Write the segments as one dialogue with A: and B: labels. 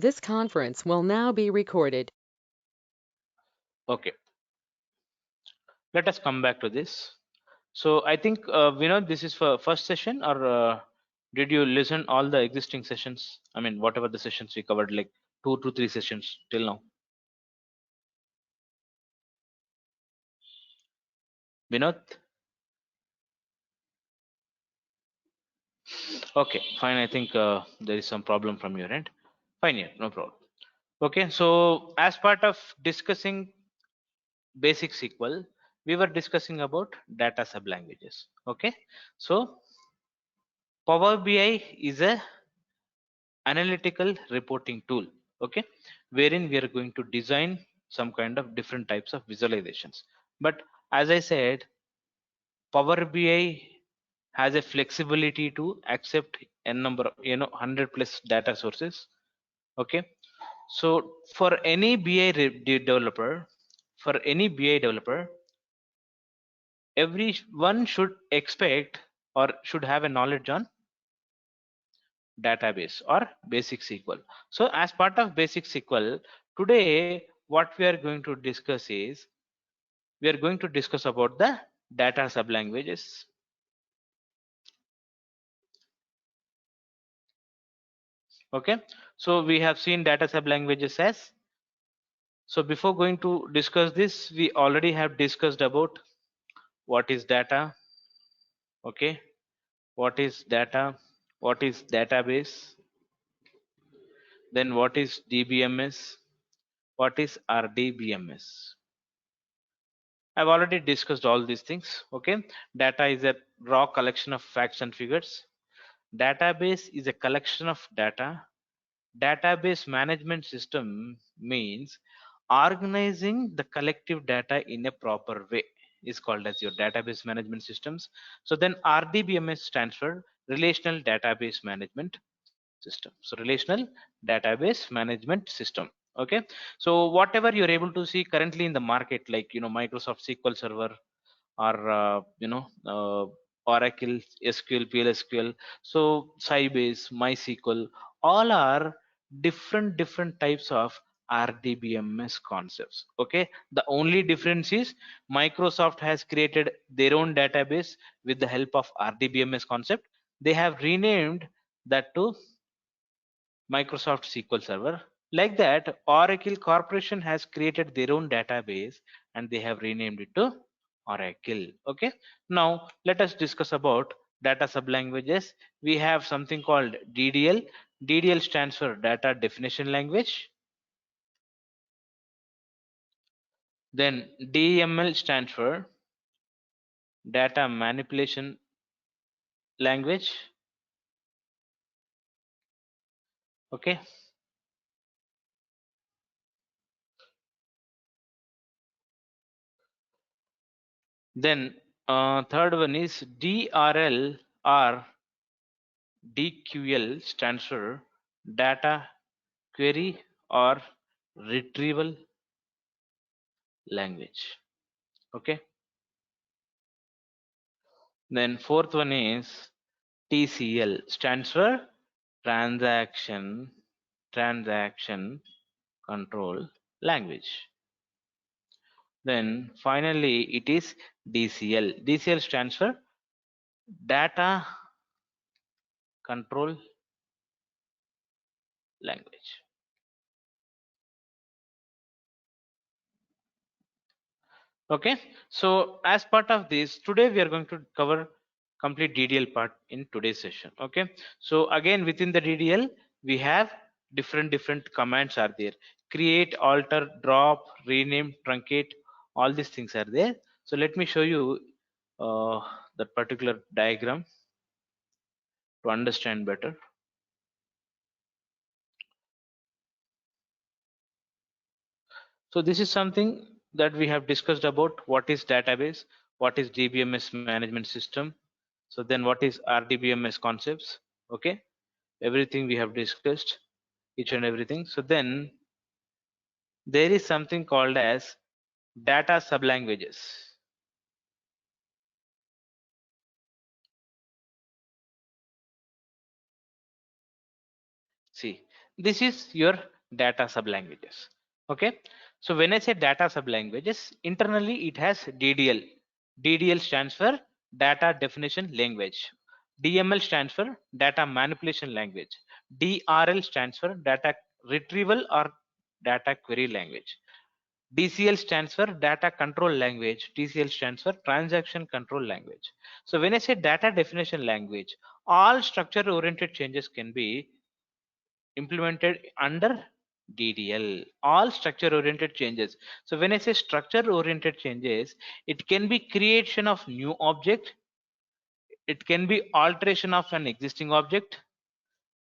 A: This conference will now be recorded.
B: Okay, let us come back to this. So I think Vinod, this is for first session, or did you listen all the existing sessions? I mean, whatever the sessions we covered, like 2 to 3 sessions till now. Vinod? Okay, fine. I think there is some problem from your end. Fine, yeah, no problem. Okay, so as part of discussing basic SQL, we were discussing about data sublanguages. Okay, so Power BI is a analytical reporting tool. Okay, wherein we are going to design some kind of different types of visualizations. But as I said, Power BI has a flexibility to accept a number of 100 plus data sources. Okay, so for any developer, everyone should expect or should have a knowledge on database or basic SQL. So as part of basic SQL, today what we are going to discuss is we are going to discuss about the data sublanguages. Okay, so we have seen data sublanguages as, so before going to discuss this, we already have discussed about what is data. Okay, what is data, what is database, then what is DBMS, what is RDBMS. I've already discussed all these things. Okay, data is a raw collection of facts and figures. Database is a collection of data. Database management system means organizing the collective data in a proper way is called as your database management systems. So then RDBMS stands for relational database management system. So relational database management system. Okay, so whatever you're able to see currently in the market, like Microsoft SQL Server, or Oracle SQL, PLSQL, so Sybase, MySQL, all are different types of RDBMS concepts. Okay, the only difference is Microsoft has created their own database with the help of RDBMS concept. They have renamed that to Microsoft SQL Server. Like that, Oracle Corporation has created their own database and they have renamed it to Oracle. Okay. Now let us discuss about data sublanguages. We have something called DDL. DDL stands for Data Definition Language. Then DML stands for Data Manipulation Language. Okay. Then third one is DRL or DQL stands for Data Query or Retrieval Language. Okay. Then fourth one is TCL stands for Transaction Control Language. Then finally it is DCL. DCL stands for Data Control Language. Okay, so as part of this, today we are going to cover complete DDL part in today's session. Okay, so again within the DDL we have different commands are there: create, alter, drop, rename, truncate, all these things are there. So let me show you that particular diagram to understand better. So this is something that we have discussed about what is database, what is DBMS management system, so then what is RDBMS concepts. Okay, everything we have discussed, each and everything. So then there is something called as data sublanguages. See, This is your data sublanguages. Okay, so when I say data sublanguages, internally it has ddl. Ddl stands for data definition language. DML stands for data manipulation language. DRL stands for data retrieval or data query language. DCL stands for data control language. TCL stands for transaction control language. So when I say data definition language, all structure oriented changes can be implemented under DDL. All structure oriented changes. So when I say structure oriented changes, it can be creation of new object, it can be alteration of an existing object,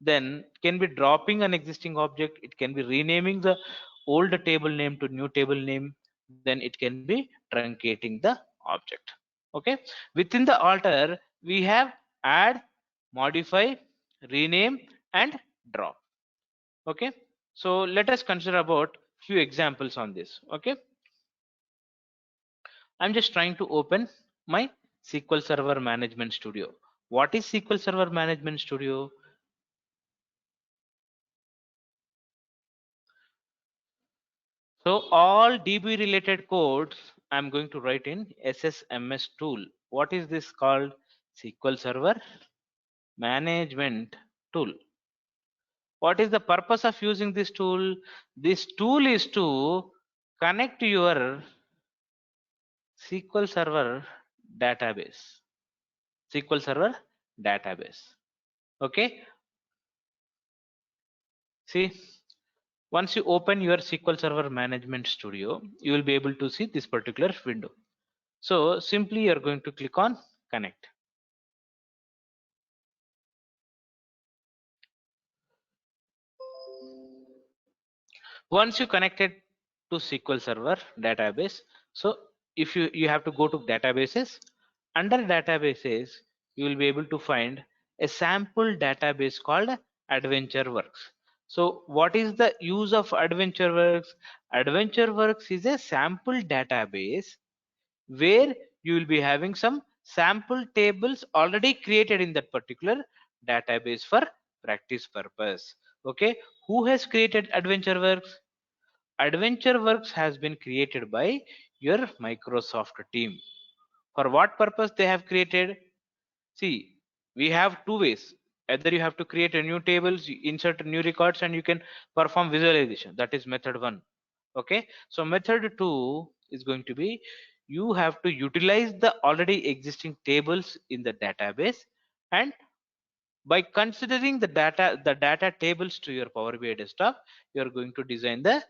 B: then can be dropping an existing object, it can be renaming the old table name to new table name, then it can be truncating the object. Okay, within the alter we have add, modify, rename and drop. Okay, so let us consider about few examples on this. Okay, I'm just trying to open my SQL Server Management Studio. What is SQL Server Management Studio? So all DB related codes I'm going to write in SSMS tool. What is this called? SQL Server Management Tool. What is the purpose of using this tool? This tool is to connect your SQL Server database. SQL Server database. Okay. See, once you open your SQL Server Management Studio, you will be able to see this particular window. So simply you're going to click on connect. Once you connected to SQL Server database, so if you have to go to databases. Under databases, you will be able to find a sample database called AdventureWorks. So what is the use of AdventureWorks? AdventureWorks is a sample database where you will be having some sample tables already created in that particular database for practice purpose. Okay, who has created AdventureWorks? AdventureWorks has been created by your Microsoft team. For what purpose they have created? See, we have two ways. Either you have to create a new tables, you insert new records, and you can perform visualization. That is method one. Okay. So method two is going to be you have to utilize the already existing tables in the database, and by considering the data tables to your Power BI desktop, you are going to design the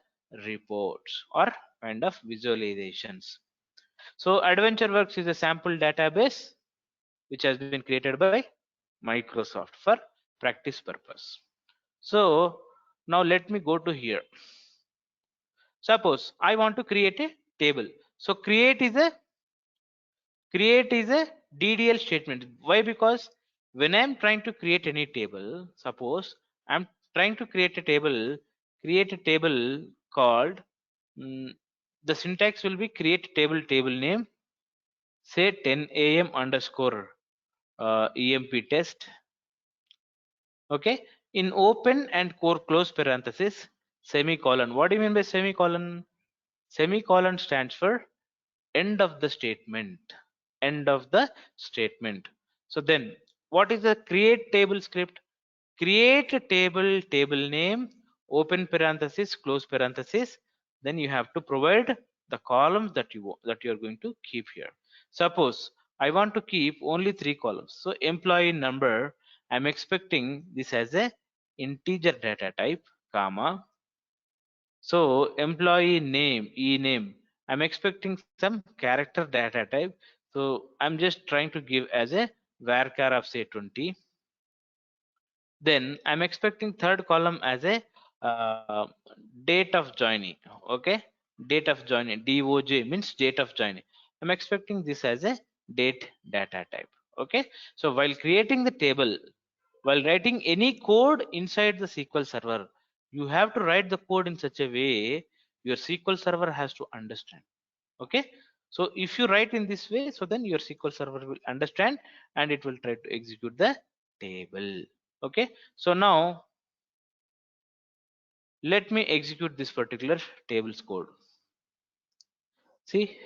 B: reports or kind of visualizations. So AdventureWorks is a sample database which has been created by Microsoft for practice purpose. So now let me go to here. Suppose I want to create a table. So create is a DDL statement. Why? Because when I'm trying to create any table, suppose I'm trying to create a table called the syntax will be create table name, say 10 am underscore emp test. Okay, in open and core close parenthesis semicolon. What do you mean by semicolon? Semicolon stands for end of the statement. End of the statement. So then what is the create table script? Create a table name, open parenthesis, close parenthesis, then you have to provide the columns that you are going to keep here. Suppose I want to keep only 3 columns. So employee number, I'm expecting this as a integer data type, comma. So employee name, e-name, I'm expecting some character data type. So I'm just trying to give as a varchar of say 20. Then I'm expecting third column as a uh, date of joining. Okay, date of joining, doj means date of joining. I'm expecting this as a date data type. Okay, so while creating the table, while writing any code inside the SQL server, you have to write the code in such a way your SQL server has to understand. Okay, so if you write in this way, so then your SQL server will understand and it will try to execute the table. Okay, so now Let me execute this particular table's code. See,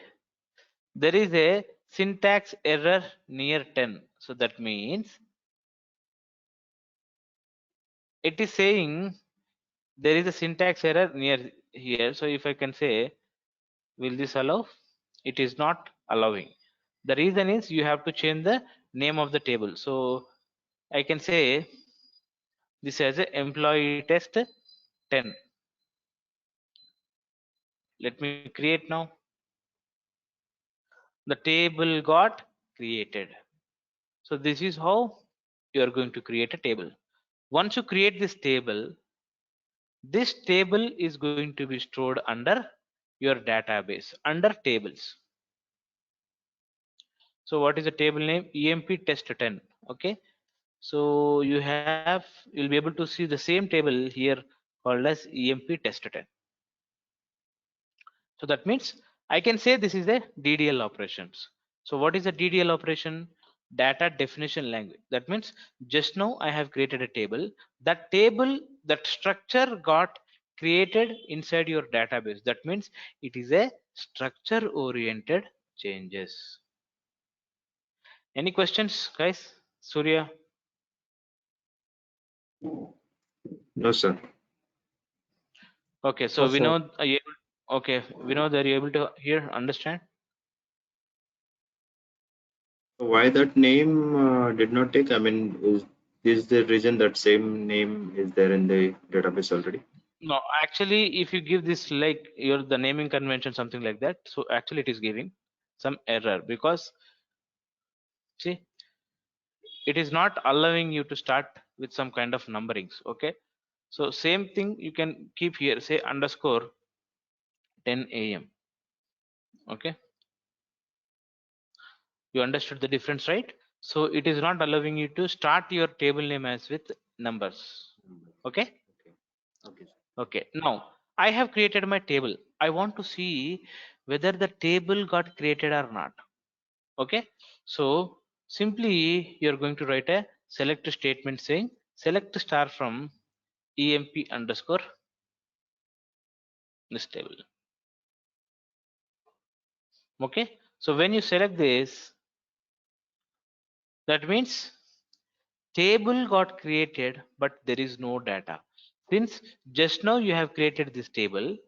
B: there is a syntax error near 10. So that means it is saying there is a syntax error near here. So if I can say, will this allow? It is not allowing. The reason is you have to change the name of the table. So I can say this as a employee test 10. Let me create now. The table got created. So this is how you are going to create a table. Once you create this table is going to be stored under your database under tables. So what is the table name? EMP test 10. Okay. So you'll be able to see the same table here called as EMP test 10. So that means I can say this is a DDL operations. So what is a DDL operation? Data definition language. That means just now I have created a table. That structure got created inside your database. That means it is a structure oriented changes. Any questions, guys? Surya?
C: No, sir.
B: Okay, so
D: No,
B: we
D: sir.
B: know. Okay, we know that you're able to hear, understand.
C: Why that name did not take? I mean, is the reason that same name is there in the database already?
B: No, actually, if you give this like your the naming convention something like that, so actually it is giving some error because see it is not allowing you to start with some kind of numberings. Okay, so same thing you can keep here, say underscore 10 a.m. Okay, you understood the difference, right? So it is not allowing you to start your table name as with numbers. Okay.
C: Okay. Okay.
B: Okay, now I have created my table. I want to see whether the table got created or not. Okay, so simply you're going to write a select statement saying select star from emp underscore this table. Okay, so when you select this, that means table got created but there is no data. Since just now you have created this table,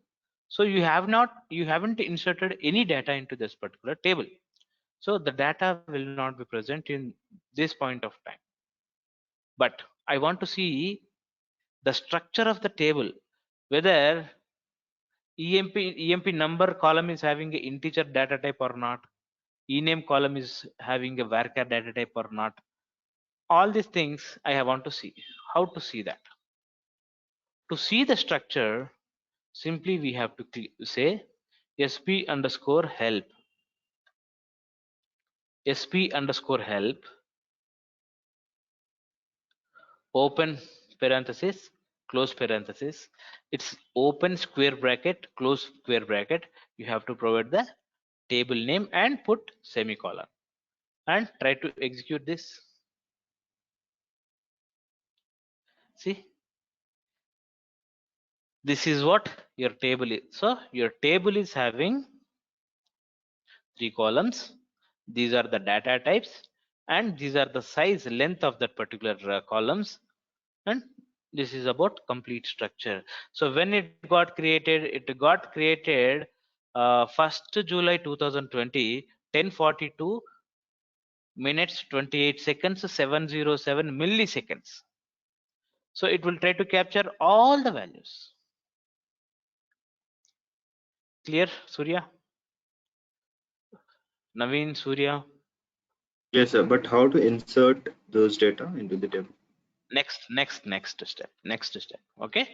B: so you haven't inserted any data into this particular table. So the data will not be present in this point of time. But I want to see the structure of the table, whether EMP number column is having an integer data type or not, ename column is having a varchar data type or not. All these things I want to see. How to see that? To see the structure, simply we have to say sp underscore help, sp underscore help, open parenthesis, close parenthesis. It's open square bracket, close square bracket. You have to provide the table name and put semicolon and try to execute this. See, this is what your table is. So your table is having 3 columns. These are the data types and these are the size length of that particular columns, and this is about complete structure. So when it got created 1st July 2020, 10:42 minutes 28 seconds 707 milliseconds. So it will try to capture all the values. Clear, Surya? Naveen, Surya?
C: Yes, sir. But how to insert those data into the table?
B: Next step. Okay,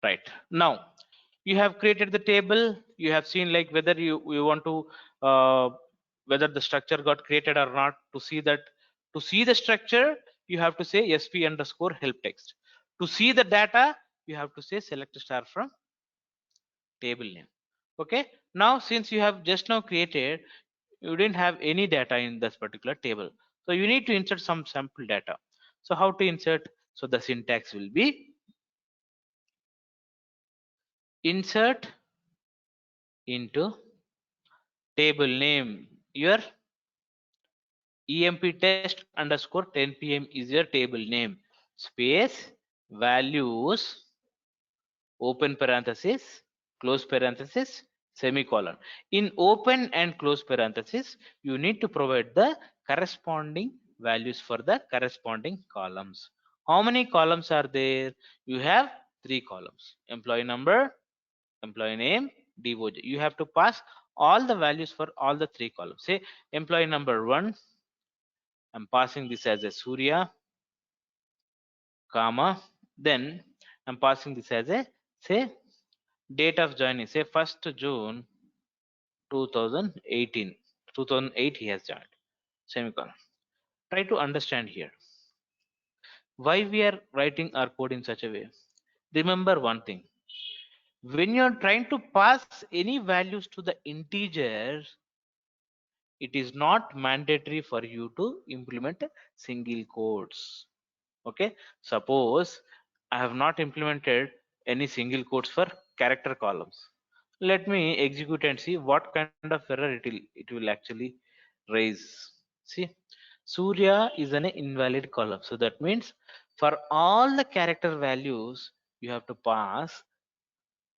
B: right. Now you have created the table. You have seen like whether you want to whether the structure got created or not. To see the structure, you have to say sp underscore help text. To see the data, you have to say select star from table name. Okay, now since you have just now created, you didn't have any data in this particular table, so you need to insert some sample data. So how to insert? So the syntax will be insert into table name. Your emp test underscore 10 pm is your table name, space values open parenthesis close parenthesis semicolon. In open and close parenthesis you need to provide the corresponding values for the corresponding columns. How many columns are there? You have 3 columns: employee number, employee name, doj. You have to pass all the values for all the 3 columns. Say employee number 1, I'm passing this as a Surya, comma, then I'm passing this as a, say, date of joining, say 1st June 2018. 2008 he has joined, semicolon. Try to understand here why we are writing our code in such a way. Remember one thing: when you are trying to pass any values to the integer, it is not mandatory for you to implement single quotes. Okay, suppose I have not implemented any single quotes for character columns. Let me execute and see what kind of error it will actually raise. See, Surya is an invalid column, so that means for all the character values you have to pass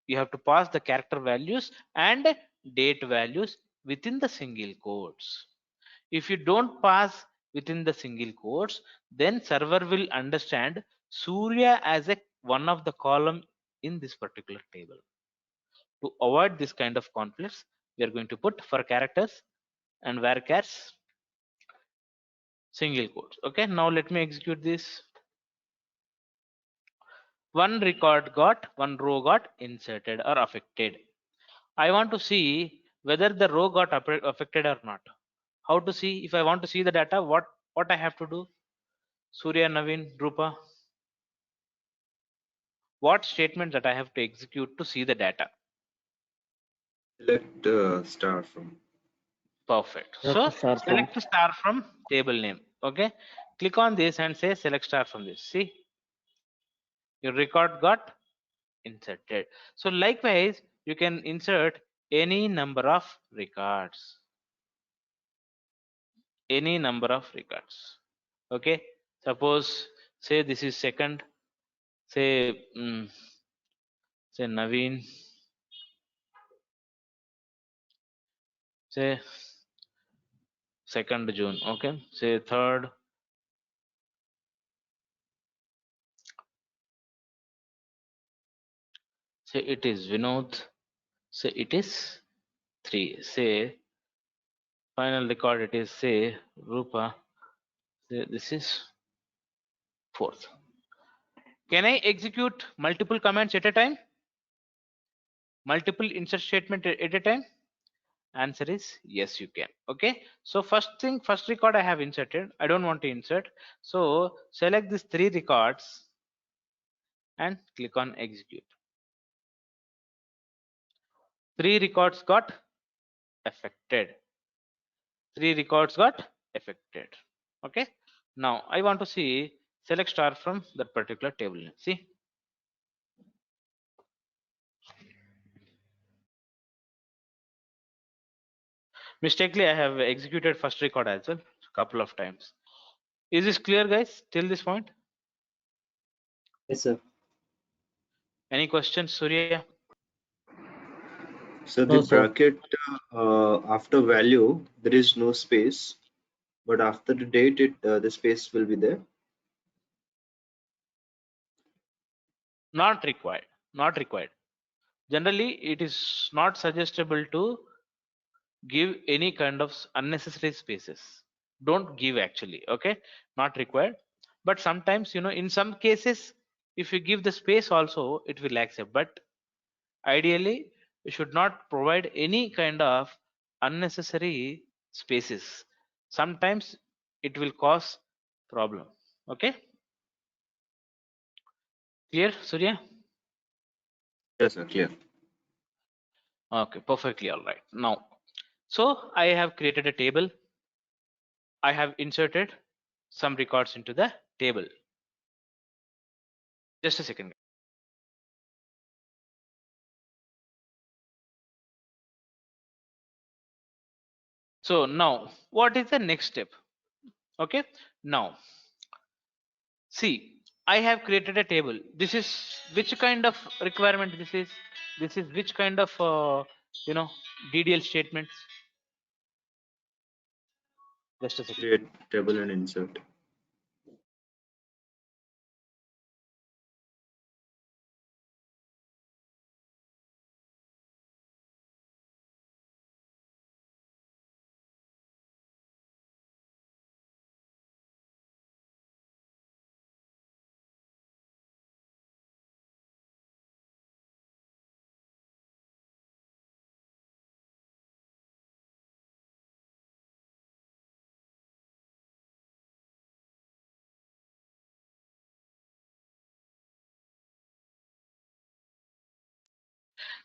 B: the character values and date values within the single quotes. If you don't pass within the single quotes, then server will understand Surya as a one of the column in this particular table. To avoid this kind of conflicts, we are going to put for characters and varchars single quotes. Okay, now let me execute this. One row got inserted or affected. I want to see whether the row got affected or not. How to see? If I want to see the data, what I have to do? Surya, Naveen, Rupa, what statement that I have to execute to see the data?
C: Select star from.
B: Perfect.
D: Select
B: So
D: star from.
B: select a star from table name. Okay, click on this and say select star from this. See, your record got inserted. So likewise you can insert any number of records, okay. Suppose say this is second, say say Naveen, say 2nd June, okay, say third, say it is Vinod, say it is 3, say final record it is say Rupa, say this is 4th. Can I execute multiple commands at a time? Multiple insert statement at a time? Answer is yes, you can. Okay, so first record I have inserted, I don't want to insert, so select these 3 records and click on execute. 3 records got affected. 3 records got affected. Okay, now I want to see select star from that particular table. See, mistakenly I have executed first record as well couple of times. Is this clear, guys, till this point?
D: Yes, sir.
B: Any questions, Surya?
C: So the
D: No, sir.
C: bracket after value there is no space, but after the date the space will be there.
B: Not required. Not required. Generally it is not suggestible to give any kind of unnecessary spaces. Don't give actually. Okay, not required. But sometimes, in some cases if you give the space also it will accept, but ideally you should not provide any kind of unnecessary spaces. Sometimes it will cause problem. Okay, clear, Surya?
C: Yes, sir, clear.
B: Okay, perfectly all right. Now, so I have created a table. I have inserted some records into the table. Just a second. So now what is the next step? Okay, now see, I have created a table. This is which kind of requirement? This is which kind of you know DDL statements? Just a second.
C: Create table and insert.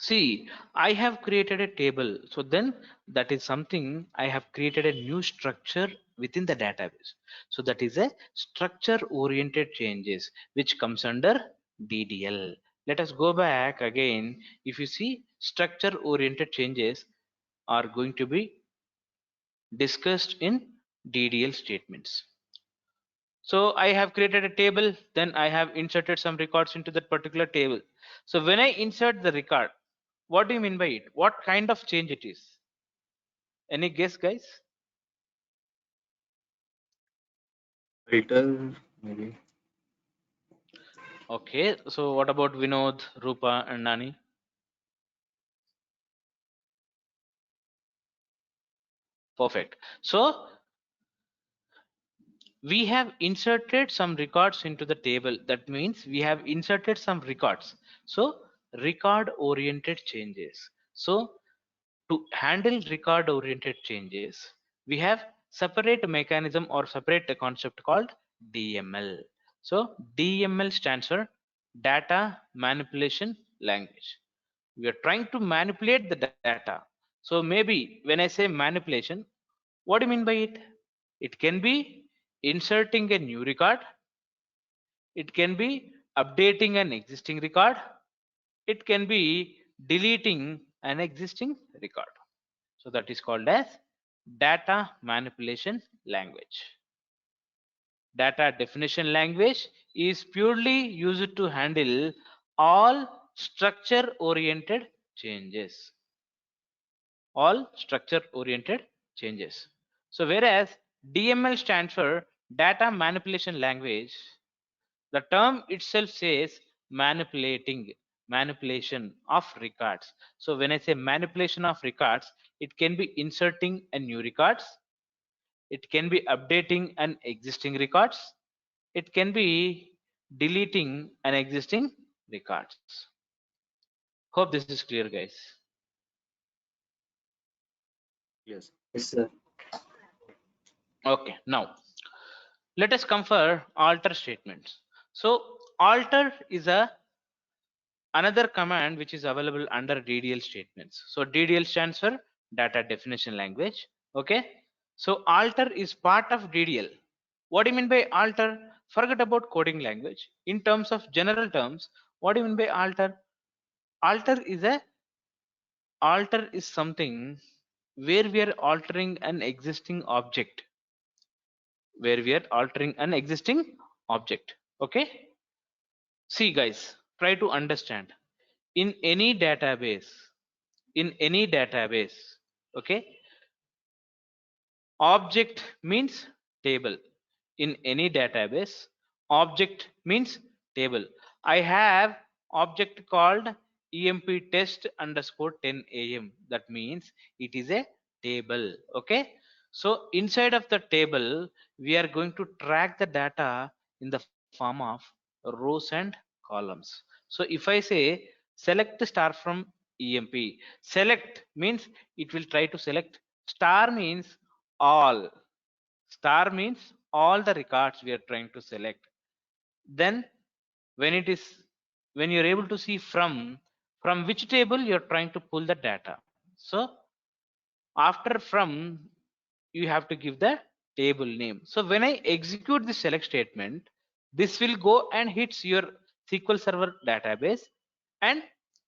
B: See, I have created a table. So then that is something I have created a new structure within the database. So that is a structure oriented changes which comes under DDL. Let us go back again. If you see, structure oriented changes are going to be discussed in DDL statements. So I have created a table, then I have inserted some records into that particular table. So when I insert the record, what do you mean by it? What kind of change it is? Any guess, guys?
C: Title, maybe.
B: Okay, so what about Vinod, Rupa, and Nani? Perfect. So we have inserted some records into the table. That means we have inserted some records. So record oriented changes. So to handle record oriented changes, we have separate mechanism or separate concept called DML. So DML stands for data manipulation language. We are trying to manipulate the data. So maybe when I say manipulation, what do you mean by it? It can be inserting a new record, it can be updating an existing record, it can be deleting an existing record. So that is called as data manipulation language. Data definition language is purely used to handle all structure oriented changes. All structure oriented changes. So whereas DML stands for data manipulation language, the term itself says manipulation of records. So when I say manipulation of records, it can be inserting a new records, it can be updating an existing records, it can be deleting an existing records. Hope this is clear, guys.
C: Yes.
D: Yes, sir.
B: Okay, now let us come for alter statements. So alter is a another command which is available under DDL statements. So DDL stands for data definition language. Okay, so alter is part of DDL. What do you mean by alter? Forget about coding language. In terms of general terms, what do you mean by alter? Alter is something where we are altering an existing object. Where we are altering an existing object. Okay. See, guys, try to understand. In any database, in any database, okay, object means table. In any database, object means table. I have object called emp test underscore 10 am. That means it is a table. Okay, so inside of the table we are going to track the data in the form of rows and columns. So if I say select the star from emp, select means it will try to select. Star means all. Star means all the records we are trying to select. Then when it is, when you're able to see from which table you're trying to pull the data. So after from, you have to give the table name. So when I execute the select statement, this will go and hits your SQL Server database, and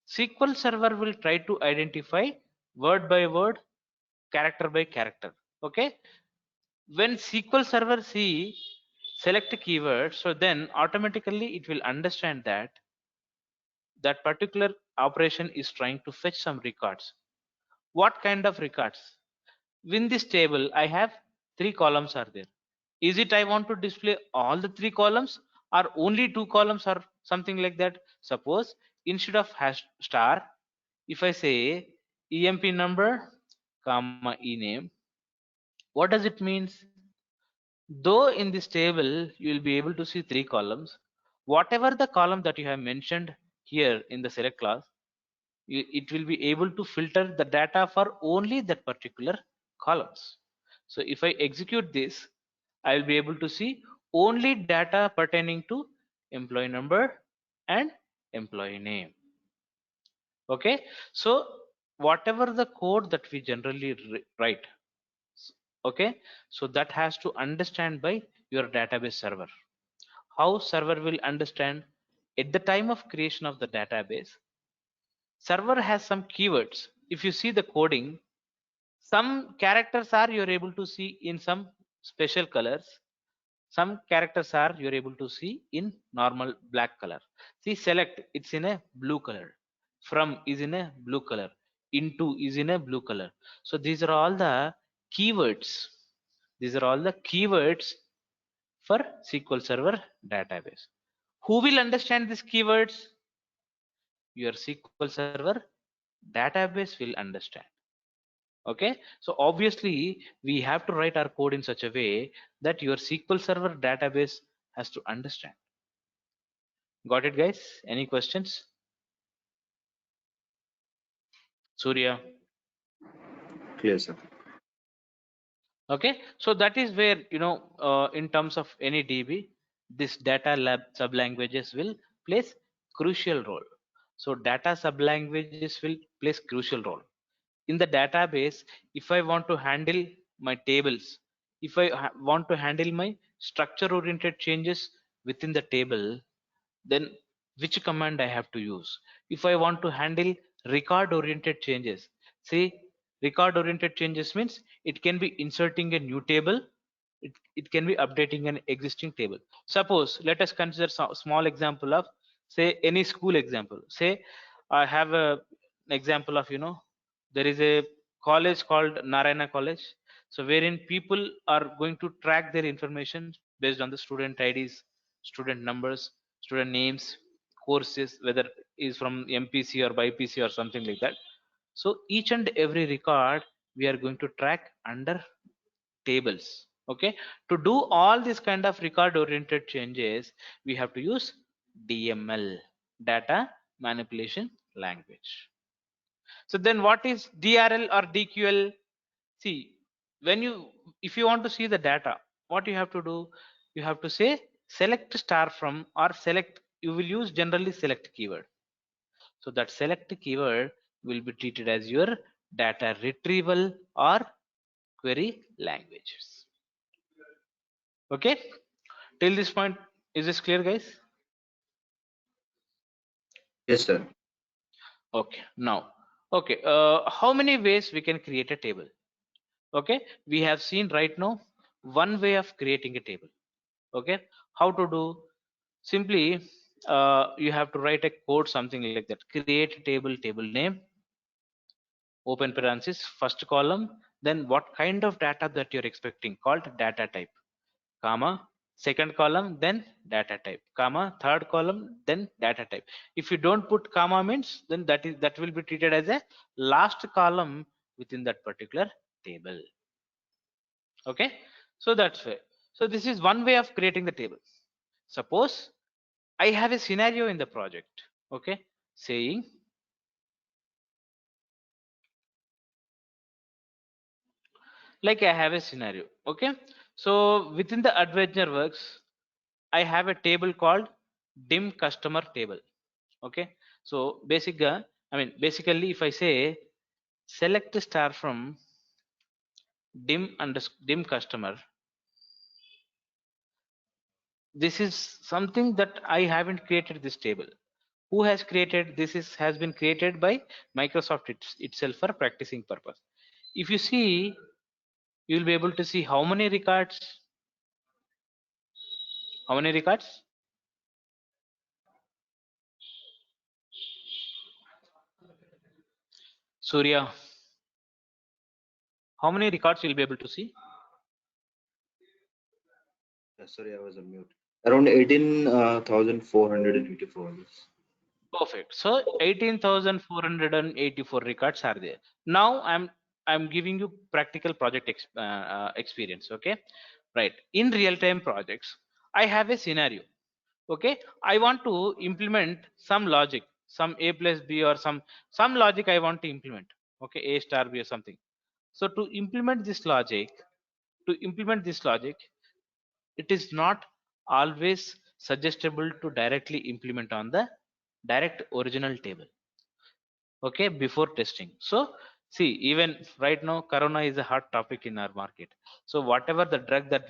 B: SQL Server will try to identify word by word, character by character. Okay, when SQL Server see select keyword, so then automatically it will understand that that particular operation is trying to fetch some records. What kind of records? In this table, I have 3 columns are there. Is it I want to display all the 3 columns or only 2 columns or something like that? Suppose instead of hash star, if I say emp number comma ename, what does it means? Though in this table you will be able to see 3 columns, whatever the column that you have mentioned here in the select class, it will be able to filter the data for only that particular columns. So if I execute this, I will be able to see only data pertaining to employee number and employee name. Okay, so whatever the code that we generally write, okay, so that has to understand by your database server. How server will understand? At the time of creation of the database, server has some keywords. If you see the coding, some characters are you're able to see in some special colors, some characters are you're able to see in normal black color. See, select, it's in a blue color, from is in a blue color, into is in a blue color. So these are all the keywords. These are all the keywords for SQL Server database. Who will understand these keywords? Your SQL Server database will understand. Okay, so obviously we have to write our code in such a way that your SQL Server database has to understand. Got it, guys? Any questions? Surya?
C: Clear, sir.
B: Okay, so that is where, in terms of any DB, this data lab sublanguages will plays crucial role. So data sublanguages will plays crucial role in the database. If I want to handle my tables, if I want to handle my structure oriented changes within the table, then which command I have to use? If I want to handle record oriented changes, see, record oriented changes means it can be inserting a new table, it can be updating an existing table. Suppose let us consider some small example of, say, any school example. Say I have an example of, there is a college called Narayana College, so wherein people are going to track their information based on the student IDs, student numbers, student names, courses, whether is from MPC or BIPC or something like that. So each and every record we are going to track under tables. Okay, to do all these kind of record oriented changes, we have to use DML, data manipulation language. So then what is DRL or DQL? See, when you, if you want to see the data, what you have to do? You have to say select star from, or select, you will use generally select keyword. So that select keyword will be treated as your data retrieval or query languages. Okay, till this point, is this clear, guys?
C: Yes, sir.
B: Okay, now, okay, how many ways we can create a table? Okay, we have seen right now one way of creating a table. Okay, how to do? Simply, you have to write a code something like that: create table, table name, open parenthesis, first column, then what kind of data that you're expecting, called data type, comma, second column, then data type, comma, third column, then data type. If you don't put comma means, then that will be treated as a last column within that particular table. Okay, so that's way. So this is one way of creating the table. Suppose I have a scenario in the project, okay, saying like I have a scenario. Okay, so within the adventure works, I have a table called dim customer table. Okay, so basically if I say select star from dim customer, this is something that I haven't created this table. Who has created this? Is has been created by Microsoft itself for practicing purpose. If you see, you will be able to see how many records. How many records? Surya, how many records you'll be able to see?
C: Sorry, I was on mute. Around 18,484.
B: Perfect. So 18,484 records are there. Now I'm giving you practical project experience. Okay, right. In real-time projects, I have a scenario. Okay, I want to implement some logic, some a plus b or some logic I want to implement. Okay, a star b or something. So to implement this logic, it is not always suggestible to directly implement on the direct original table. Okay, before testing. So see, even right now corona is a hot topic in our market. So whatever the drug that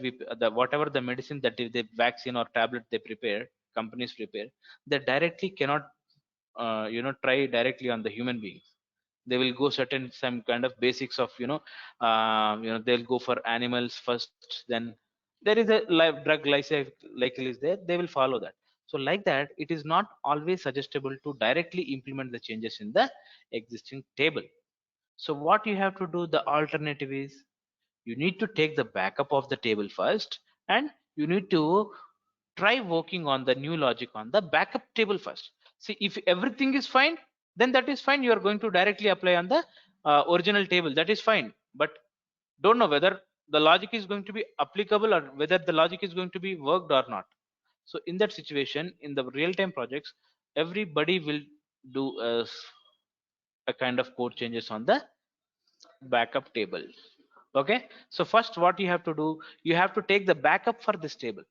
B: whatever the medicine that the vaccine or tablet they prepare, companies prepare, they directly cannot try directly on the human beings. They will go certain some kind of basics of they'll go for animals first, then there is a live drug life cycle is there, they will follow that. So like that, it is not always suggestible to directly implement the changes in the existing table. So what you have to do, the alternative is, you need to take the backup of the table first, and you need to try working on the new logic on the backup table first. See, if everything is fine, then that is fine, you are going to directly apply on the original table, that is fine. But don't know whether the logic is going to be applicable or whether the logic is going to be worked or not. So in that situation, in the real-time projects, everybody will do a kind of code changes on the backup table. Okay, so first what you have to do, you have to take the backup for this table.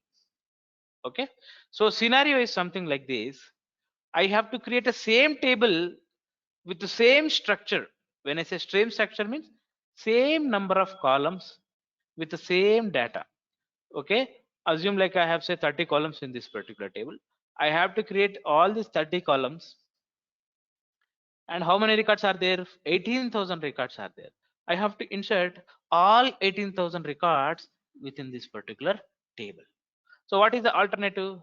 B: Okay, so scenario is something like this. I have to create a same table with the same structure. When I say same structure means same number of columns with the same data. Okay, assume like I have say 30 columns in this particular table. I have to create all these 30 columns, and how many records are there? 18,000 records are there. I have to insert all 18,000 records within this particular table. So what is the alternative?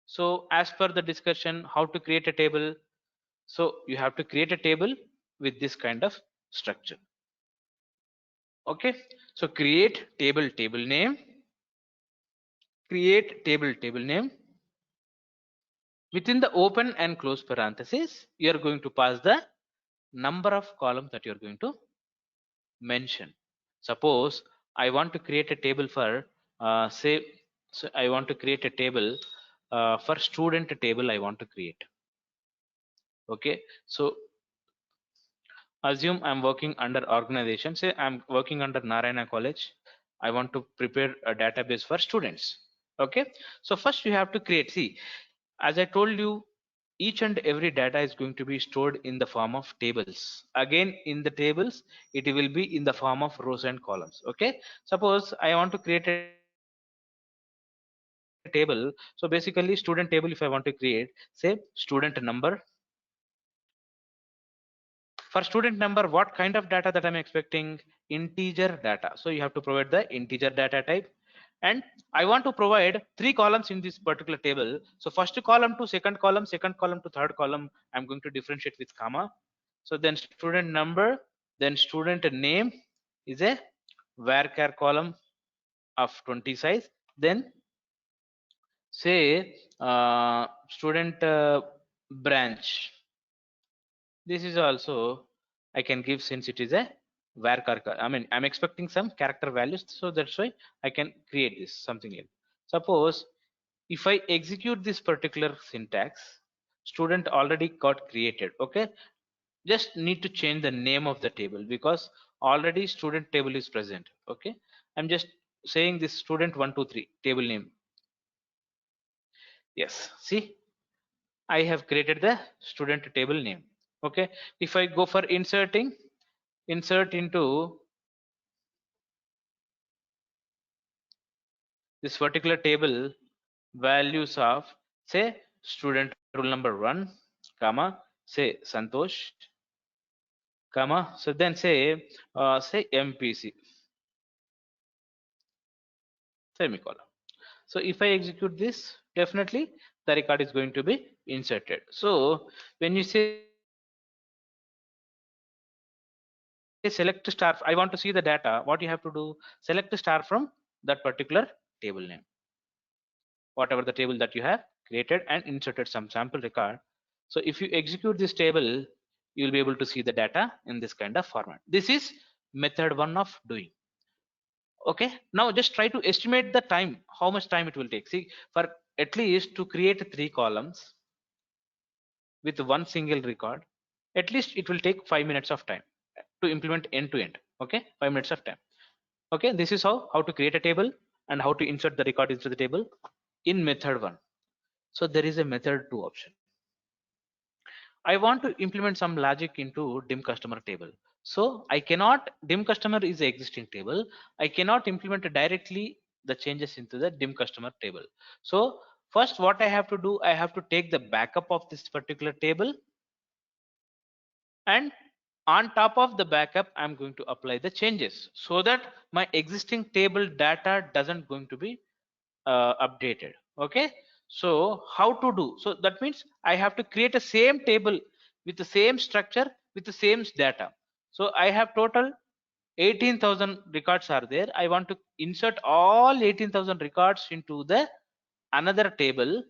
B: So as per the discussion, how to create a table? So you have to create a table with this kind of structure. Okay, so create table name, create table name. Within the open and close parentheses, you are going to pass the number of columns that you are going to mention. Suppose I want to create a table for say, so I want to create a table for student table I want to create. Okay, so assume I'm working under organization, say I'm working under Narayana College. I want to prepare a database for students. Okay, so first you have to create, see, as I told you, each and every data is going to be stored in the form of tables. Again, in the tables it will be in the form of rows and columns. Okay, suppose I want to create a table. So basically student table, if I want to create, say student number. For student number, what kind of data that I'm expecting? Integer data. So you have to provide the integer data type. And I want to provide 3 columns in this particular table. So first column to second column to third column, I'm going to differentiate with comma. So then student number, then student name is a varchar column of 20 size. Then say student branch. This is also I can give, since it is a varchar. I mean, I'm expecting some character values, so that's why I can create this something like. Suppose if I execute this particular syntax, student already got created. Okay, just need to change the name of the table because already student table is present. Okay, I'm just saying this student 123 table name. Yes, see, I have created the student table name. Okay, if I go for inserting, insert into this particular table values of, say, student roll number 1 comma, say Santosh comma, so then say MPC. semicolon. So if I execute this, definitely the record is going to be inserted. So when you say select star, I want to see the data, what you have to do, select star from that particular table name, whatever the table that you have created and inserted some sample record. So if you execute this table, you will be able to see the data in this kind of format. This is method 1 of doing. Okay, now just try to estimate the time, how much time it will take. See, for at least to create 3 columns with one single record, at least it will take 5 minutes of time to implement end to end. Okay, 5 minutes of time. Okay, this is how to create a table and how to insert the record into the table in method 1. So there is a method 2 option. I want to implement some logic into dim customer table. So I cannot, dim customer is the existing table. I cannot implement directly the changes into the dim customer table. So first what I have to do, I have to take the backup of this particular table, and on top of the backup I'm going to apply the changes so that my existing table data doesn't going to be updated. Okay, so how to do, so that means I have to create a same table with the same structure with the same data. So I have total 18,000 records are there. I want to insert all 18,000 records into the another table,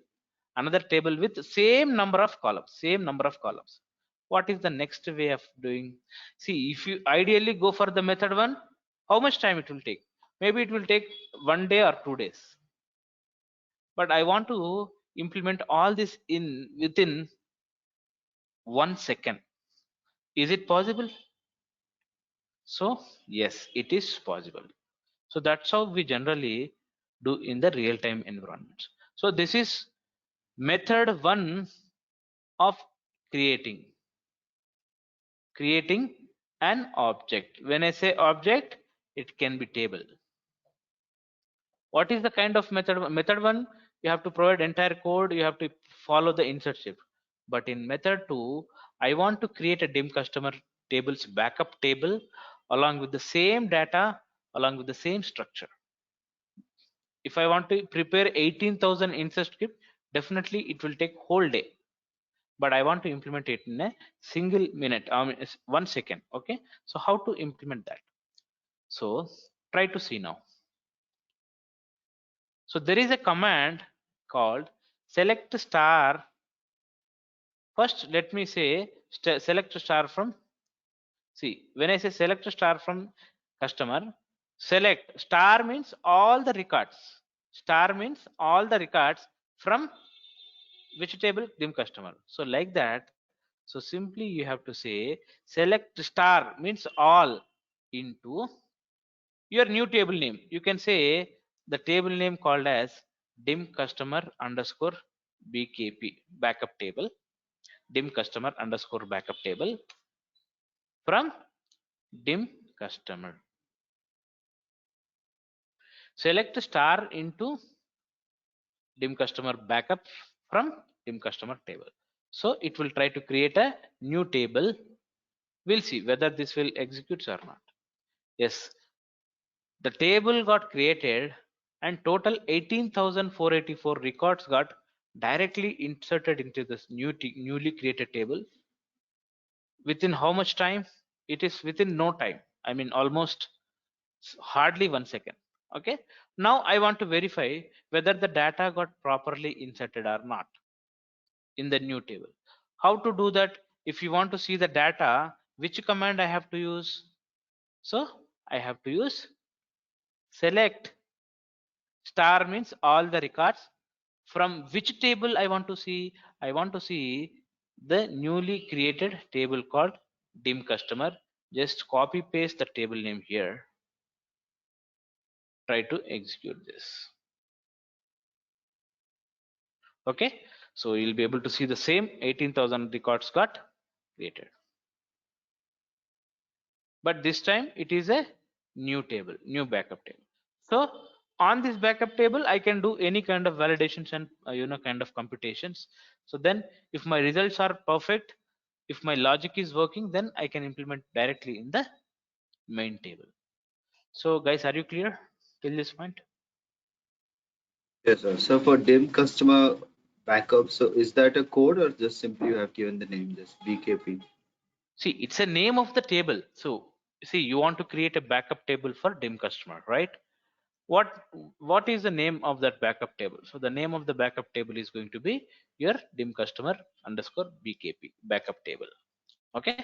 B: with the same number of columns. What is the next way of doing? See, if you ideally go for the method 1, how much time it will take? Maybe it will take 1 day or 2 days, but I want to implement all this in within 1 second. Is it possible? So yes, it is possible. So that's how we generally do in the real-time environments. So this is method 1 of creating an object. When I say object, it can be table. What is the kind of method? Method 1, you have to provide entire code, you have to follow the insert shift. But in method 2, I want to create a dim customer tables backup table along with the same data, along with the same structure. If I want to prepare 18,000 insert script, definitely it will take whole day, but I want to implement it in a single minute, 1 second. Okay, so how to implement that? So try to see now. So there is a command called select star. First let me say select star from, see, when I say select star from customer, select star means all the records, star means all the records from which table? Dim customer. So like that, so simply you have to say select star means all into your new table name. You can say the table name called as dim customer underscore bkp backup table, dim customer underscore backup table from dim customer. Select star into dim customer backup from dim customer table. So it will try to create a new table. We'll see whether this will execute or not. Yes, the table got created and total 18,484 records got directly inserted into this newly created table. Within how much time? It is within no time. I mean almost hardly 1 second. Okay. Now I want to verify whether the data got properly inserted or not in the new table. How to do that? If you want to see the data, which command I have to use? So I have to use select star means all the records from which table I want to see. I want to see the newly created table called dim customer. Just copy paste the table name here. Try to execute this. Okay, so you'll be able to see the same 18,000 records got created, but this time it is a new table, new backup table. So on this backup table I can do any kind of validations and kind of computations. So then if my results are perfect, if my logic is working, then I can implement directly in the main table. So guys, are you clear till this point?
C: Yes, sir. So for dim customer backup, so is that a code or just simply you have given the name, just BKP?
B: See, it's a name of the table. So see, you want to create a backup table for dim customer, right? what what is the name of that backup table? So the name of the backup table is going to be your dim customer underscore bkp backup table. Okay.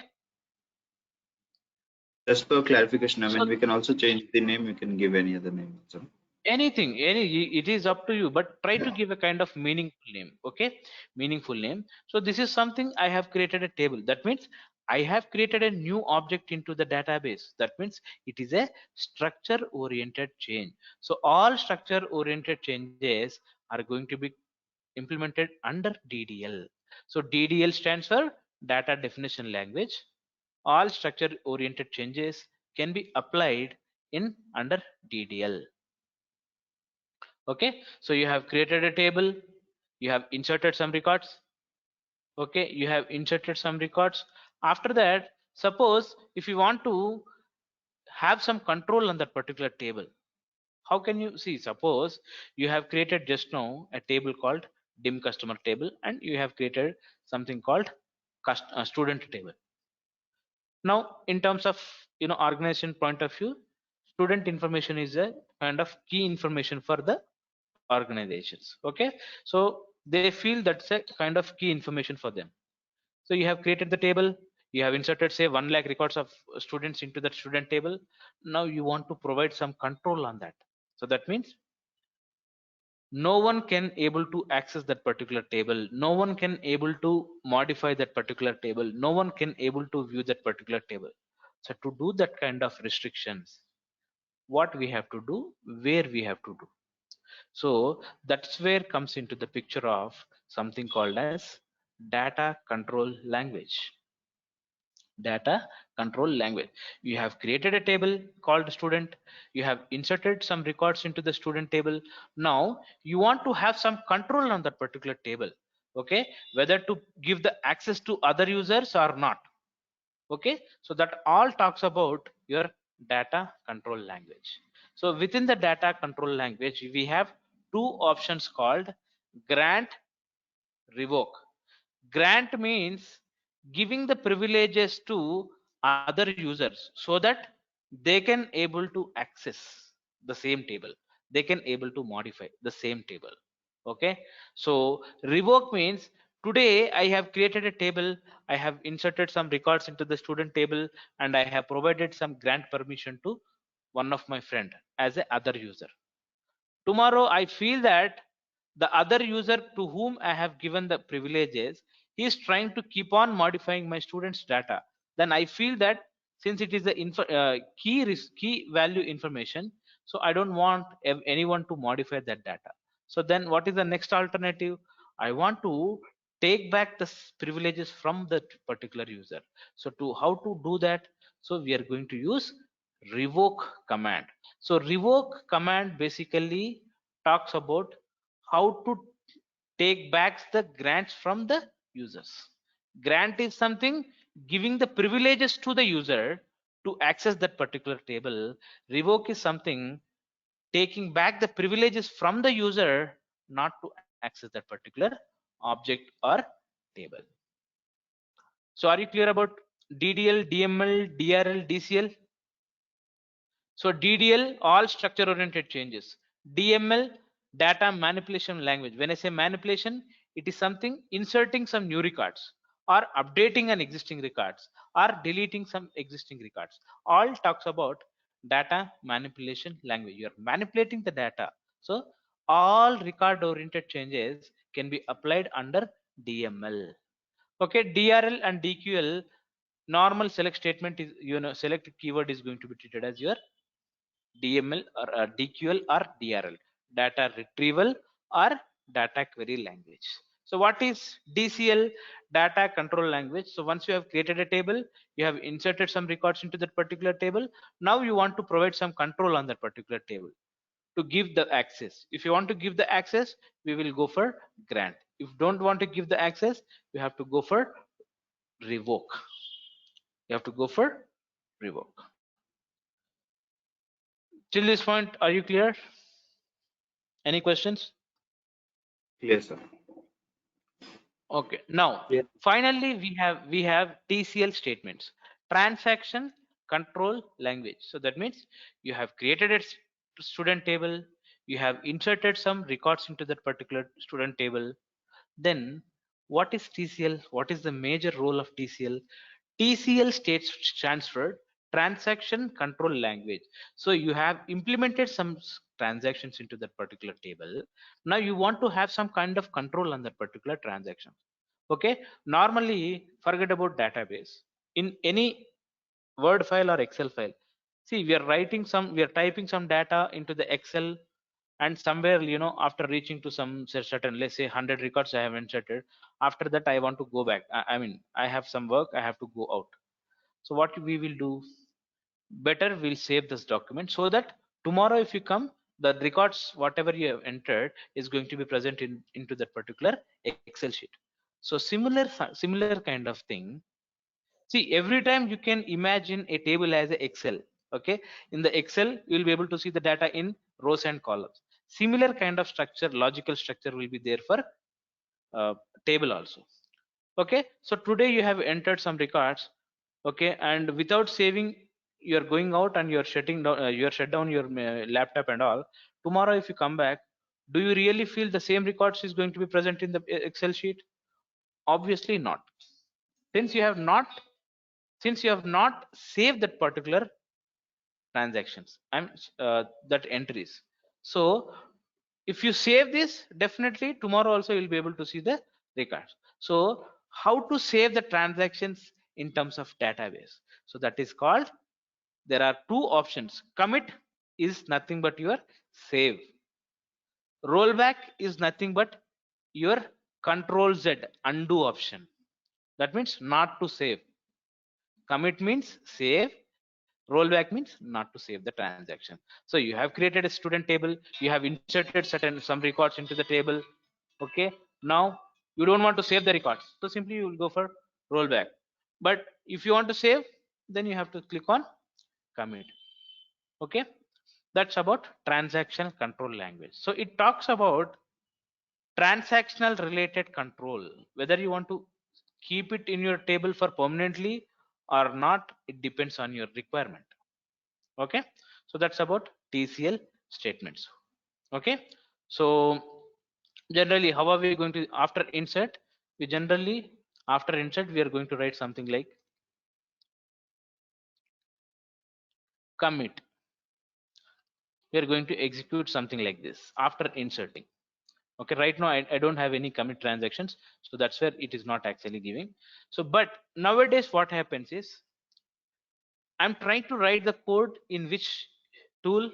C: Just for clarification, I mean,
B: So
C: we can also change the name. We can give any other name. So,
B: any it is up to you, but try to give a kind of meaningful name. Okay, meaningful name. So this is something I have created a table. That means I have created a new object into the database. That means it is a structure oriented change. So all structure oriented changes are going to be implemented under ddl. So ddl stands for data definition language. All structure oriented changes can be applied in under ddl. Okay, so you have created a table, you have inserted some records. Okay, you have inserted some records. After that, suppose if you want to have some control on that particular table, how can you see? Suppose you have created just now a table called dim customer table, and you have created something called student table. Now in terms of organization point of view, student information is a kind of key information for the organizations. Okay, so they feel that's a kind of key information for them. So you have created the table, you have inserted say 1 lakh records of students into that student table. Now you want to provide some control on that. So that means no one can able to access that particular table, no one can able to modify that particular table, no one can able to view that particular table. So to do that kind of restrictions, what we have to do, where we have to do. So that's where comes into the picture of something called as data control language. Data control language. You have created a table called student, you have inserted some records into the student table. Now you want to have some control on that particular table. Okay, whether to give the access to other users or not. Okay, so that all talks about your data control language. So within the data control language we have two options called grant, revoke. Grant means giving the privileges to other users so that they can able to access the same table, they can able to modify the same table. Okay, so revoke means today I have created a table, I have inserted some records into the student table, and I have provided some grant permission to one of my friend as a other user. Tomorrow I feel that the other user to whom I have given the privileges, he is trying to keep on modifying my students data. Then I feel that since it is the key value information, so I don't want anyone to modify that data. So then what is the next alternative? I want to take back the privileges from that particular user. So to how to do that? So we are going to use revoke command. So revoke command basically talks about how to take back the grants from the users. Grant is something giving the privileges to the user to access that particular table. Revoke is something taking back the privileges from the user not to access that particular object or table. So are you clear about DDL, DML, DRL, DCL? So DDL, all structure oriented changes. DML, data manipulation language. When I say manipulation, it is something inserting some new records or updating an existing records or deleting some existing records. All talks about data manipulation language. You are manipulating the data. So all record oriented changes can be applied under DML. Okay, DRL and DQL, normal select statement is, select keyword is going to be treated as your DML or DQL or DRL, data retrieval or data query language. So what is DCL? Data control language. So once you have created a table, you have inserted some records into that particular table. Now you want to provide some control on that particular table to give the access. If you want to give the access, we will go for grant. If you don't want to give the access, you have to go for revoke. You have to go for revoke. Till this point, are you clear? Any questions?
C: Clear, sir.
B: Okay, now
D: Clear.
B: finally we have TCL statements, transaction control language. So that means you have created a student table, you have inserted some records into that particular student table. Then what is TCL? What is the major role of TCL? TCL stands for transaction control language. So you have implemented some transactions into that particular table. Now you want to have some kind of control on that particular transaction. Okay, normally forget about database. In any Word file or Excel file, see, we are typing some data into the Excel, and somewhere, after reaching to some certain, let's say 100 records I have inserted. After that I want to go back. I mean, I have some work, I have to go out. So what we will do, better we'll save this document, so that tomorrow if you come, the records whatever you have entered is going to be present into that particular Excel sheet. So similar kind of thing. See, every time you can imagine a table as a Excel. Okay, in the Excel you will be able to see the data in rows and columns. Similar kind of structure, logical structure will be there for table also. Okay, so today you have entered some records. Okay, and without saving, you are going out and you are shutting down, you are shut down your laptop and all. Tomorrow if you come back, do you really feel the same records is going to be present in the Excel sheet? Obviously not. Since you have not, saved that particular transactions and that entries. So if you save this, definitely tomorrow also you'll be able to see the records. So how to save the transactions in terms of database? So that is called, there are two options. Commit is nothing but your save. Rollback is nothing but your control Z, undo option. That means not to save. Commit means save, rollback means not to save the transaction. So you have created a student table, you have inserted some records into the table. Okay, now you don't want to save the records, so simply you will go for rollback. But if you want to save, then you have to click on commit. Okay, that's about transaction control language. So it talks about transactional related control, whether you want to keep it in your table for permanently or not, it depends on your requirement. Okay, so that's about TCL statements. Okay, so generally how are we going to, after insert, we generally, after insert we are going to write something like commit. We are going to execute something like this after inserting. Okay, right now I don't have any commit transactions, so that's where it is not actually giving. So but nowadays what happens is, I'm trying to write the code in which tool.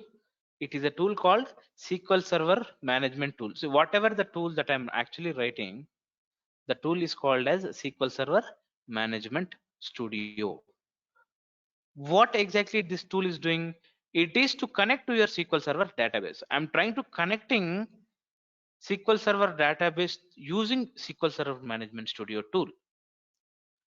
B: It is a tool called SQL Server Management Tool. So whatever the tool that I'm actually writing, the tool is called as SQL Server Management Studio. What exactly this tool is doing? It is to connect to your SQL Server database. I'm trying to connecting SQL Server database using SQL Server Management Studio tool.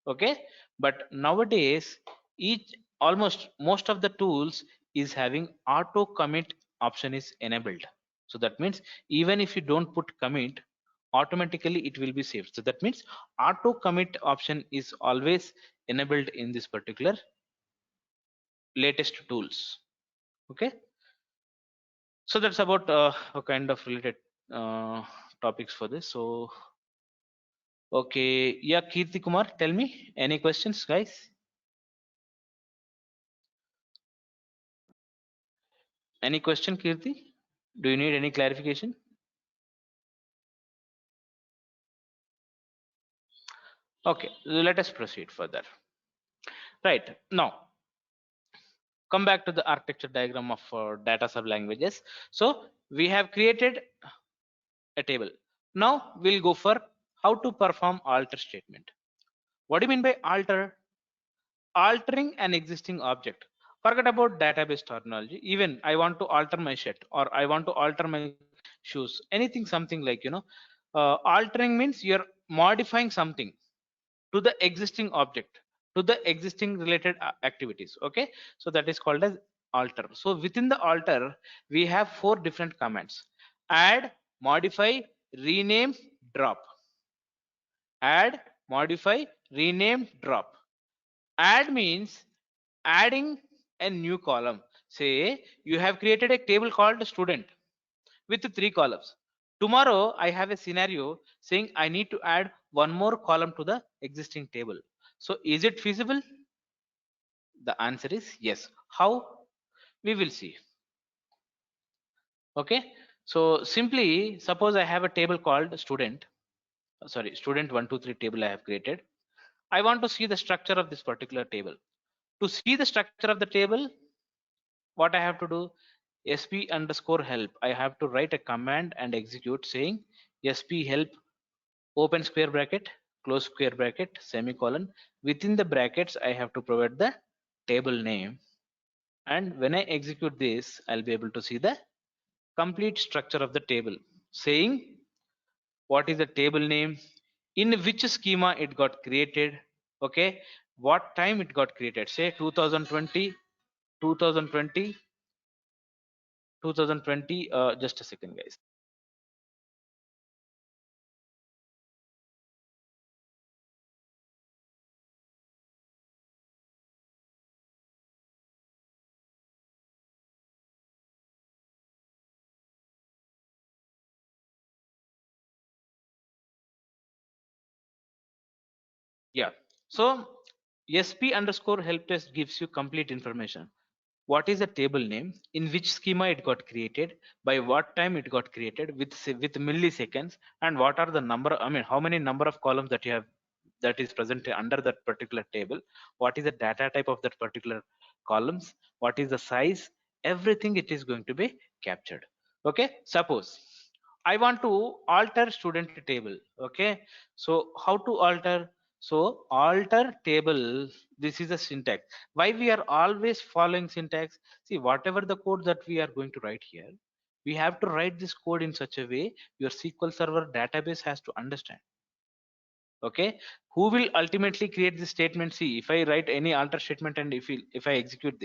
B: Okay, but nowadays each almost most of the tools is having auto commit option is enabled. So that means even if you don't put commit, automatically it will be saved. So that means auto commit option is always enabled in this particular latest tools. Okay, so that's about a kind of related uh, topics for this. So okay, yeah, Kirti Kumar, tell me any questions, guys? Any question, Kirti? Do you need any clarification? Okay, let us proceed further. Right, now come back to the architecture diagram of data sub languages. So we have created a table. Now we'll go for how to perform alter statement. What do you mean by alter? Altering an existing object. Forget about database terminology. Even I want to alter my shirt, or I want to alter my shoes, anything, something like, altering means you're modifying something to the existing object, to the existing related activities. Okay, so that is called as alter. So within the alter we have four different commands: add, modify, rename, drop. Add, modify, rename, drop. Add means adding a new column. Say you have created a table called student with 3 columns. Tomorrow I have a scenario saying I need to add one more column to the existing table. So is it feasible? The answer is yes. How? We will see. Okay. So simply suppose I have a table called student. Sorry, student 123 table I have created. I want to see the structure of this particular table. To see the structure of the table, what I have to do? sp underscore help. I have to write a command and execute saying sp help open square bracket close square bracket semicolon. Within the brackets I have to provide the table name, and when I execute this I'll be able to see the complete structure of the table, saying what is the table name, in which schema it got created, okay, what time it got created, say 2020, 2020, 2020. Just a second guys. Yeah, so sp underscore help test gives you complete information. What is the table name, in which schema it got created, by what time it got created, with milliseconds, and what are the number, I mean how many number of columns that you have that is present under that particular table, what is the data type of that particular columns, what is the size, everything it is going to be captured. Okay, suppose I want to alter student table. Okay, so how to alter? So alter table, this is a syntax. Why we are always following syntax? See, whatever the code that we are going to write here, we have to write this code in such a way your SQL server database has to understand. Okay, who will ultimately create this statement? See, if I write any alter statement and if I execute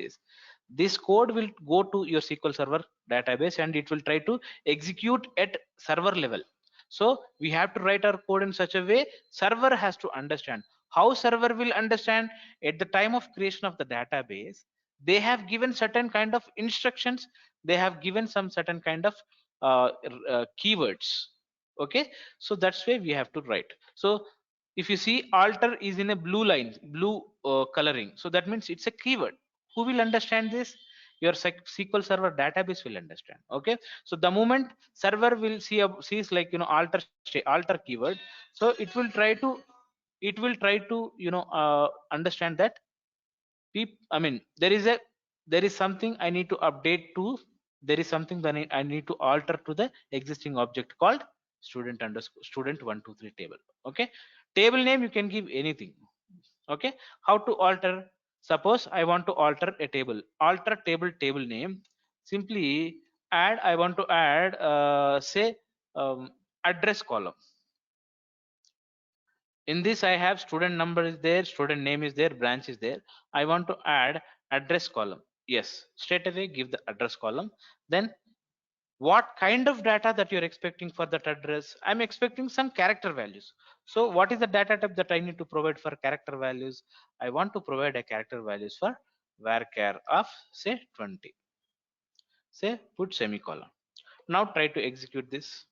B: this code will go to your SQL server database and it will try to execute at server level. So we have to write our code in such a way server has to understand. How server will understand? At the time of creation of the database, they have given certain kind of instructions, they have given some certain kind of keywords. Okay, so that's why we have to write. So if you see alter is in a blue line, blue coloring, so that means it's a keyword. Who will understand this? Your SQL server database will understand. Okay, so the moment server will sees like alter keyword, so it will try to understand that I mean there is something I need to update to, there is something that I need to alter to the existing object called student underscore student 123 table. Okay, table name you can give anything. Okay, how to alter? Suppose I want to alter a table, alter table name. Simply add, I want to add say address column. In this I have student number is there, student name is there, branch is there. I want to add address column. Yes, straight away give the address column. Then what kind of data that you're expecting for that address? I'm expecting some character values. So what is the data type that I need to provide for character values? I want to provide a character values for varchar of say 20, say put semicolon. Now try to execute this.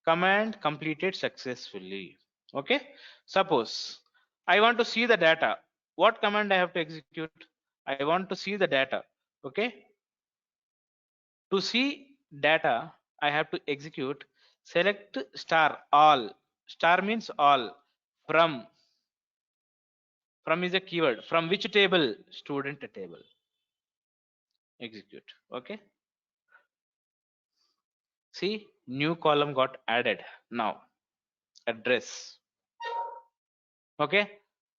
B: Command completed successfully. Okay, suppose I want to see the data. What command I have to execute? I want to see the data. Okay, to see data I have to execute select star all. Star means all. From is a keyword. From which table? Student table. Execute. Okay, see new column got added. Now address. Okay,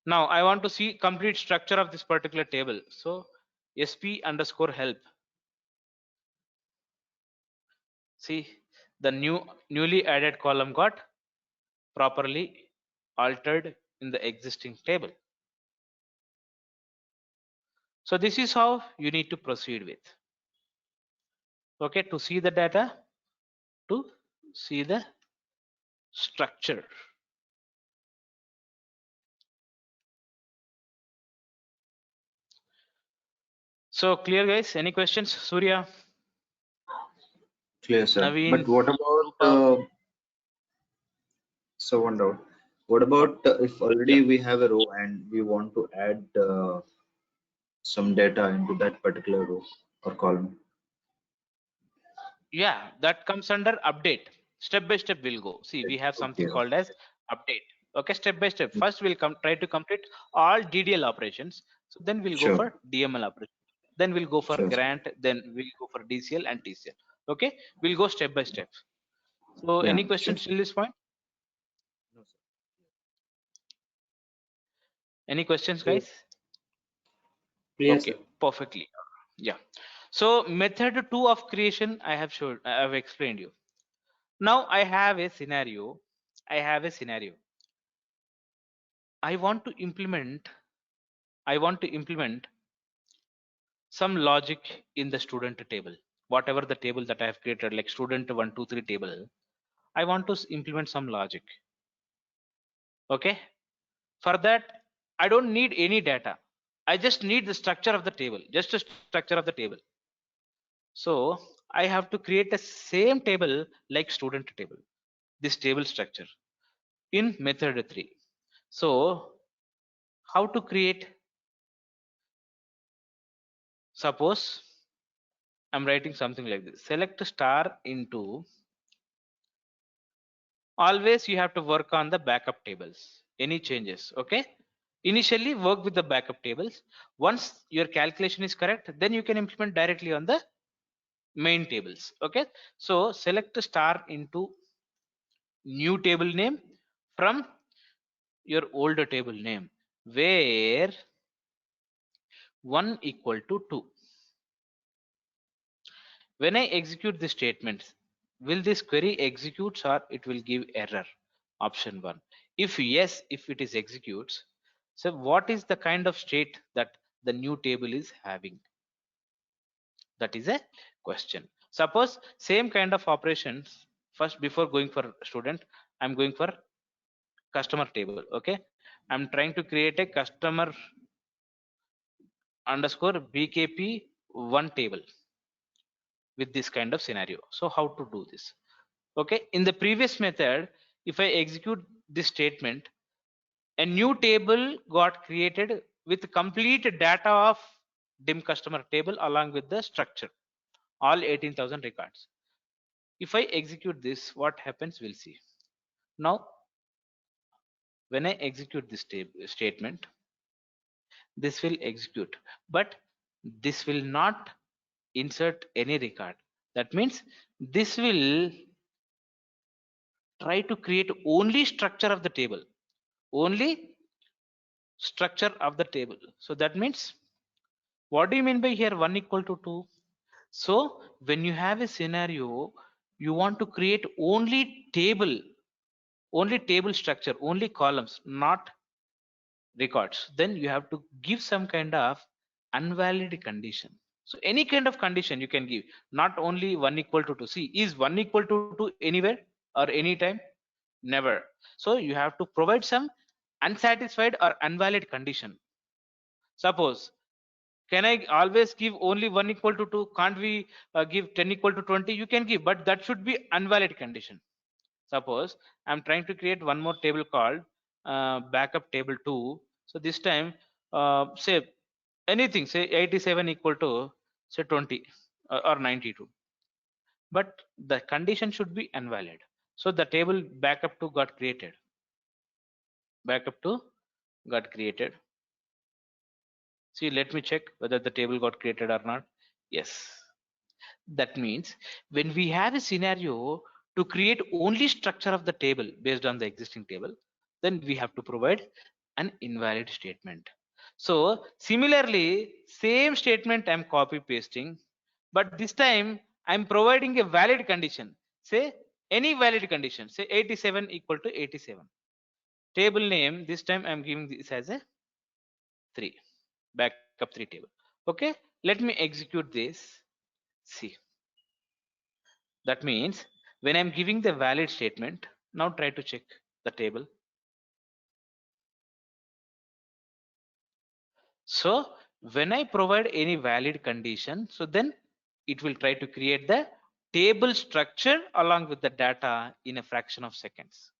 B: now I want to see complete structure of this particular table. So sp underscore help. See, the newly added column got properly altered in the existing table. So this is how you need to proceed with. Okay, to see the data, to see the structure. So clear, guys? Any questions? Surya,
C: Clear, sir.
B: Naveen,
C: But what about
B: Rupa?
C: so one doubt. What about if
B: Yeah.
C: already we have a row and we want to add some data into that particular row or column?
B: Yeah, that comes under update. Step by step we'll go. See, we have
C: Okay.
B: something called as update. Okay, step by step. First we'll try to complete all DDL operations. So then we'll go
C: Sure.
B: for DML operation. Then we'll go for
C: Sure.
B: grant. Then we'll go for DCL and TCL. Okay, we'll go step by step. So
C: Yeah.
B: any
C: Sure.
B: questions till this point?
C: No, sir.
B: Any questions,
D: Clear.
B: guys?
D: Clear,
B: Okay,
D: sir.
B: perfectly. Yeah. So method 2 of creation I have showed, I have explained you. Now I have a scenario. I have a scenario. I want to implement I want to implement some logic in the student table. Whatever the table that I have created, like student 123 table, I want to implement some logic. Okay. For that, I don't need any data. I just need the structure of the table, just a structure of the table. So I have to create a same table like student table, this table structure in method 3. So how to create? Suppose I'm writing something like this. Select star into, always you have to work on the backup tables. Any changes, okay? Initially work with the backup tables. Once your calculation is correct, then you can implement directly on the main tables, okay? So select star into new table name from your older table name, where 1 equal to 2. When I execute the statements, will this query executes or it will give error? Option 1. If yes, if it is executes, so what is the kind of state that the new table is having? That is a question. Suppose same kind of operations, first before going for student, I'm going for customer table. Okay, I'm trying to create a customer underscore BKP1 table with this kind of scenario. So how to do this? Okay, in the previous method, if I execute this statement, a new table got created with complete data of dim customer table along with the structure, all 18,000 records. If I execute this, what happens? We'll see. Now when I execute this statement, this will execute, but this will not insert any record. That means this will try to create only structure of the table, only structure of the table. So that means, what do you mean by here 1 equal to 2? So when you have a scenario, you want to create only table structure, only columns, not records, then you have to give some kind of invalid condition. So any kind of condition you can give, not only 1 equal to 2. See, is 1 equal to 2 anywhere or anytime? Never. So you have to provide some unsatisfied or invalid condition. Suppose, can I always give only 1 equal to 2? Can't we give 10 equal to 20? You can give, but that should be invalid condition. Suppose I'm trying to create one more table called backup table 2. So this time, say anything, say 87 equal to say 20 or 92, but the condition should be invalid. So the table backup 2 got created. Backup 2 got created. See, let me check whether the table got created or not. Yes. That means when we have a scenario to create only structure of the table based on the existing table, then we have to provide an invalid statement. So similarly, same statement I'm copy pasting, but this time I'm providing a valid condition. Say any valid condition, say 87 equal to 87. Table name, this time I'm giving this as a 3, backup 3 table. Okay, let me execute this. See, that means when I'm giving the valid statement, now try to check the table. So when I provide any valid condition, so then it will try to create the table structure along with the data in a fraction of seconds.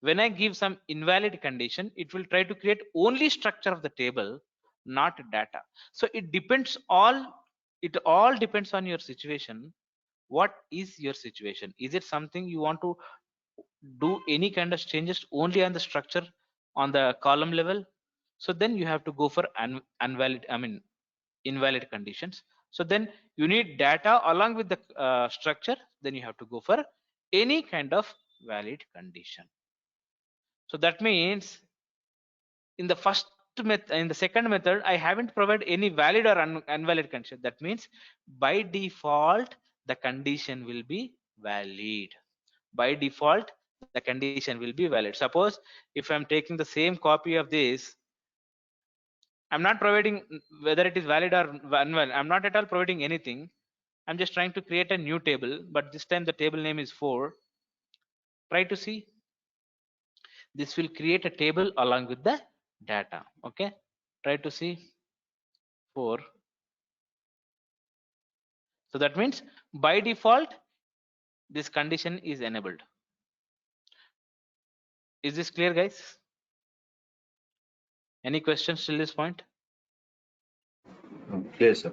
B: When I give some invalid condition, it will try to create only structure of the table, not data. So it all depends on your situation. What is your situation? Is it something you want to do any kind of changes only on the structure on the column level? So then you have to go for invalid conditions. So then you need data along with the structure, then you have to go for any kind of valid condition. So that means in the in the second method, I haven't provided any valid or invalid condition. That means by default the condition will be valid. By default the condition will be valid. Suppose if I'm taking the same copy of this, I'm not providing whether it is valid or invalid. I'm not at all providing anything. I'm just trying to create a new table, but this time the table name is 4. Try to see. This will create a table along with the data. Okay. Try to see 4. So that means by default, this condition is enabled. Is this clear, guys? Any questions till this point?
C: Clear, sir.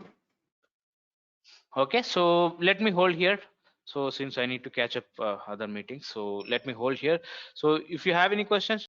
B: Okay, so let me hold here. So since I need to catch up other meetings, so let me hold here. So if you have any questions,